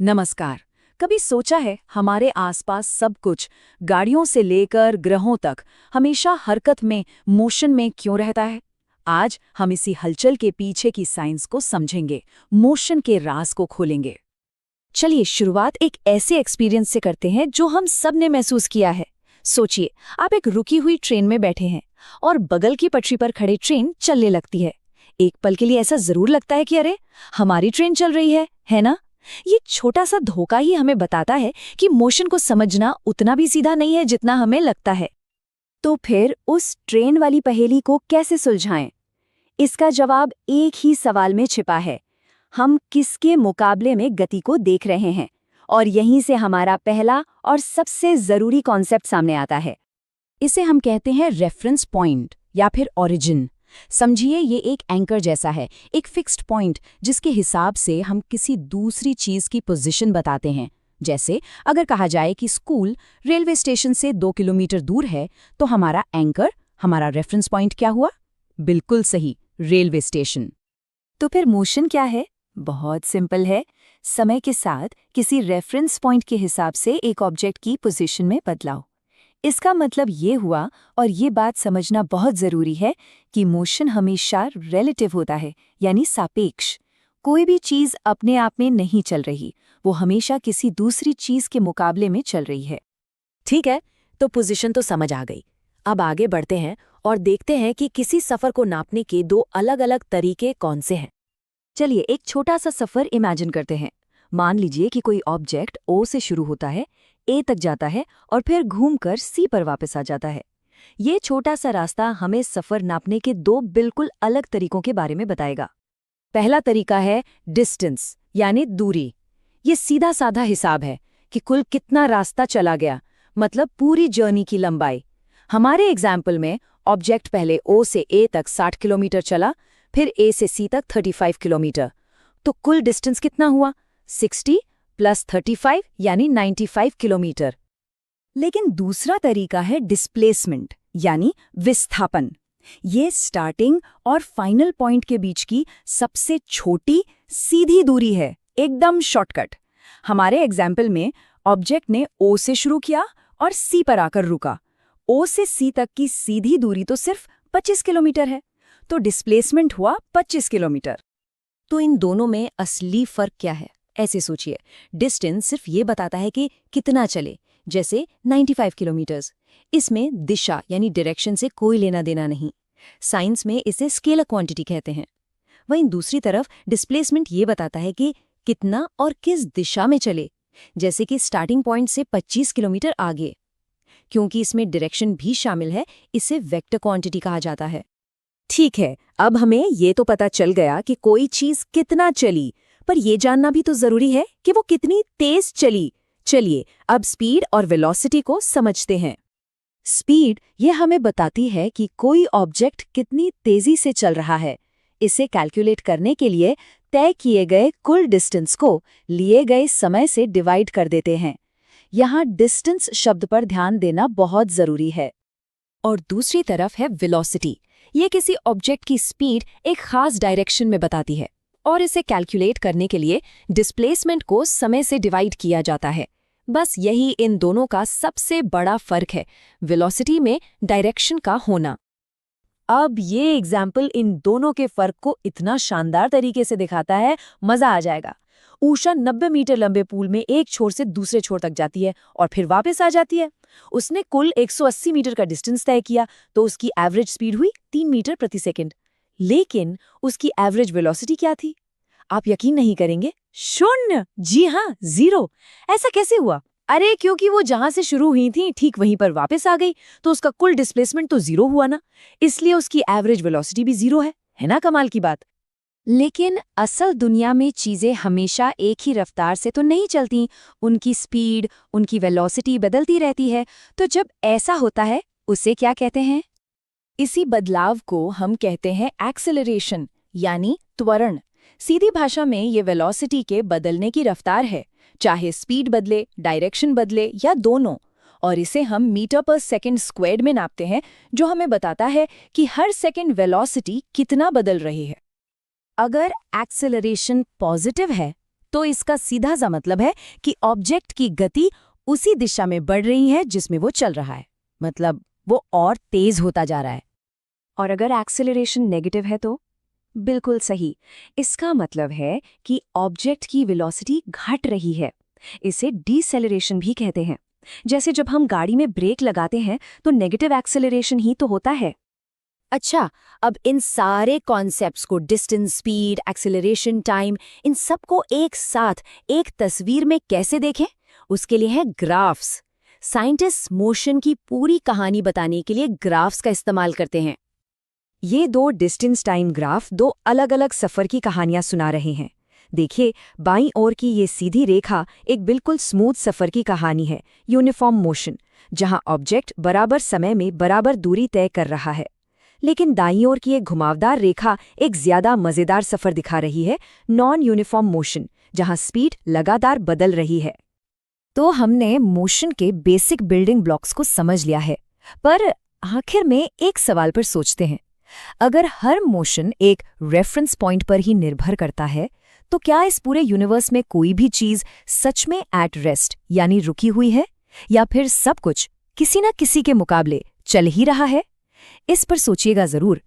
नमस्कार। कभी सोचा है हमारे आसपास सब कुछ, गाड़ियों से लेकर ग्रहों तक, हमेशा हरकत में, मोशन में क्यों रहता है? आज हम इसी हलचल के पीछे की साइंस को समझेंगे, मोशन के राज को खोलेंगे। चलिए शुरुआत एक ऐसे एक्सपीरियंस से करते हैं जो हम सब ने महसूस किया है। सोचिए, आप एक रुकी हुई ट्रेन में बैठे हैं और बगल की पटरी पर खड़ी ट्रेन चलने लगती है। एक पल के लिए ऐसा जरूर लगता है कि अरे, हमारी ट्रेन चल रही है ना? ये छोटा सा धोखा ही हमें बताता है कि मोशन को समझना उतना भी सीधा नहीं है जितना हमें लगता है। तो फिर उस ट्रेन वाली पहेली को कैसे सुलझाएं? इसका जवाब एक ही सवाल में छिपा है। हम किसके मुकाबले में गति को देख रहे हैं? और यहीं से हमारा पहला और सबसे जरूरी कॉन्सेप्ट सामने आता है। इसे हम कहते हैं रेफरेंस पॉइंट या फिर ओरिजिन। समझिए, ये एक एंकर जैसा है, एक फिक्स्ड पॉइंट जिसके हिसाब से हम किसी दूसरी चीज की पोजीशन बताते हैं। जैसे अगर कहा जाए कि स्कूल रेलवे स्टेशन से 2 किलोमीटर दूर है, तो हमारा एंकर, हमारा रेफरेंस पॉइंट क्या हुआ? बिल्कुल सही, रेलवे स्टेशन। तो फिर मोशन क्या है? बहुत सिंपल है। समय के साथ किसी रेफरेंस पॉइंट के हिसाब से एक ऑब्जेक्ट की पोजीशन में बदलाव। इसका मतलब ये हुआ, और ये बात समझना बहुत जरूरी है, कि मोशन हमेशा रिलेटिव होता है, यानी सापेक्ष। कोई भी चीज अपने आप में नहीं चल रही, वो हमेशा किसी दूसरी चीज के मुकाबले में चल रही है। ठीक है, तो पोजीशन तो समझ आ गई। अब आगे बढ़ते हैं और देखते हैं कि किसी सफर को नापने के दो अलग अलग तरीके कौन से हैं। चलिए एक छोटा सा सफर इमेजिन करते हैं। मान लीजिए कि कोई ऑब्जेक्ट ओ से शुरू होता है, ए तक जाता है और फिर घूमकर सी पर वापस आ जाता है। ये छोटा सा रास्ता हमें सफर नापने के दो बिल्कुल अलग तरीकों के बारे में बताएगा। पहला तरीका है डिस्टेंस, यानी दूरी। ये सीधा साधा हिसाब है कि कुल कितना रास्ता चला गया, मतलब पूरी जर्नी की लंबाई। हमारे एग्जाम्पल में ऑब्जेक्ट पहले ओ से ए तक 60 किलोमीटर चला, फिर ए से सी तक 35 किलोमीटर। तो कुल डिस्टेंस कितना हुआ? 60 + 35 यानी 95 किलोमीटर। लेकिन दूसरा तरीका है डिस्प्लेसमेंट, यानी विस्थापन। ये स्टार्टिंग और फाइनल पॉइंट के बीच की सबसे छोटी सीधी दूरी है, एकदम शॉर्टकट। हमारे एग्जाम्पल में ऑब्जेक्ट ने ओ से शुरू किया और सी पर आकर रुका। ओ से सी तक की सीधी दूरी तो सिर्फ 25 किलोमीटर है, तो डिस्प्लेसमेंट हुआ 25 किलोमीटर। तो इन दोनों में असली फर्क क्या है? ऐसे सोचिए, डिस्टेंस सिर्फ ये बताता है कि कितना चले, जैसे 95 किलोमीटर्स। इसमें दिशा यानी डायरेक्शन से कोई लेना देना नहीं। साइंस में इसे स्केलर क्वांटिटी कहते हैं। वहीं दूसरी तरफ डिस्प्लेसमेंट ये बताता है कि कितना और किस दिशा में चले, जैसे कि स्टार्टिंग पॉइंट से 25 किलोमीटर आगे। क्योंकि इसमें डायरेक्शन भी शामिल है, इसे वेक्टर क्वांटिटी कहा जाता है। ठीक है, अब हमें ये तो पता चल गया कि कोई चीज कितना चली, पर यह जानना भी तो जरूरी है कि वो कितनी तेज चली। चलिए अब स्पीड और वेलोसिटी को समझते हैं। स्पीड ये हमें बताती है कि कोई ऑब्जेक्ट कितनी तेजी से चल रहा है। इसे कैलकुलेट करने के लिए तय किए गए कुल डिस्टेंस को लिए गए समय से डिवाइड कर देते हैं। यहाँ डिस्टेंस शब्द पर ध्यान देना बहुत जरूरी है। और दूसरी तरफ है वेलोसिटी। ये किसी ऑब्जेक्ट की स्पीड एक खास डायरेक्शन में बताती है, और इसे कैलकुलेट करने के लिए डिस्प्लेसमेंट को समय से डिवाइड किया जाता है। बस यही इन दोनों का सबसे बड़ा फर्क है, वेलोसिटी में डायरेक्शन का होना। अब ये एग्जाम्पल इन दोनों के फर्क को इतना शानदार तरीके से दिखाता है, मजा आ जाएगा। ऊषा 90 मीटर लंबे पूल में एक छोर से दूसरे छोर तक जाती है और फिर वापस आ जाती है। उसने कुल 180 मीटर का डिस्टेंस तय किया, तो उसकी एवरेज स्पीड हुई 3 मीटर प्रति सेकंड। लेकिन उसकी एवरेज वेलोसिटी क्या थी? आप यकीन नहीं करेंगे, 0। जी हाँ, 0। ऐसा कैसे हुआ? अरे क्योंकि वो जहां से शुरू हुई थी ठीक वहीं पर वापस आ गई, तो उसका कुल डिस्प्लेसमेंट तो 0 हुआ ना, इसलिए उसकी एवरेज वेलोसिटी भी 0 है ना? कमाल की बात। लेकिन असल दुनिया में चीजें हमेशा एक ही रफ्तार से तो नहीं चलती। उनकी स्पीड, उनकी वेलोसिटी बदलती रहती है। तो जब ऐसा होता है, उसे क्या कहते हैं? इसी बदलाव को हम कहते हैं एक्सेलरेशन, यानी त्वरण। सीधी भाषा में ये वेलोसिटी के बदलने की रफ्तार है, चाहे स्पीड बदले, डायरेक्शन बदले या दोनों। और इसे हम मीटर पर सेकंड स्क्वायर्ड में नापते हैं, जो हमें बताता है कि हर सेकंड वेलोसिटी कितना बदल रही है। अगर एक्सेलरेशन पॉजिटिव है तो इसका सीधा सा मतलब है कि ऑब्जेक्ट की गति उसी दिशा में बढ़ रही है जिसमें वो चल रहा है, मतलब वो और तेज होता जा रहा है। और अगर एक्सेलरेशन नेगेटिव है तो? बिल्कुल सही। इसका मतलब है कि ऑब्जेक्ट की वेलोसिटी घट रही है। इसे डिसेलरेशन भी कहते हैं। जैसे जब हम गाड़ी में ब्रेक लगाते हैं तो नेगेटिव एक्सेलरेशन ही तो होता है। अच्छा, अब इन सारे कॉन्सेप्ट्स को, डिस्टेंस, स्पीड, एक्सेलरेशन, टाइम, इन सब को एक साथ एक तस्वीर में कैसे देखें? उसके लिए है ग्राफ्स। साइंटिस्ट मोशन की पूरी कहानी बताने के लिए ग्राफ्स का इस्तेमाल करते हैं। ये दो डिस्टेंस टाइम ग्राफ दो अलग-अलग सफर की कहानियां सुना रहे हैं। देखिए, बाईं ओर की ये सीधी रेखा एक बिल्कुल स्मूथ सफर की कहानी है, यूनिफॉर्म मोशन, जहां ऑब्जेक्ट बराबर समय में बराबर दूरी तय कर रहा है। लेकिन दाईं ओर की एक घुमावदार रेखा एक ज्यादा मजेदार सफर दिखा रही है, नॉन यूनिफॉर्म मोशन, जहां स्पीड लगातार बदल रही है। तो हमने मोशन के बेसिक बिल्डिंग ब्लॉक्स को समझ लिया है, पर आखिर में एक सवाल पर सोचते हैं। अगर हर मोशन एक रेफरेंस पॉइंट पर ही निर्भर करता है, तो क्या इस पूरे यूनिवर्स में कोई भी चीज सच में एट रेस्ट यानी रुकी हुई है, या फिर सब कुछ किसी न किसी के मुकाबले चल ही रहा है? इस पर सोचिएगा जरूर।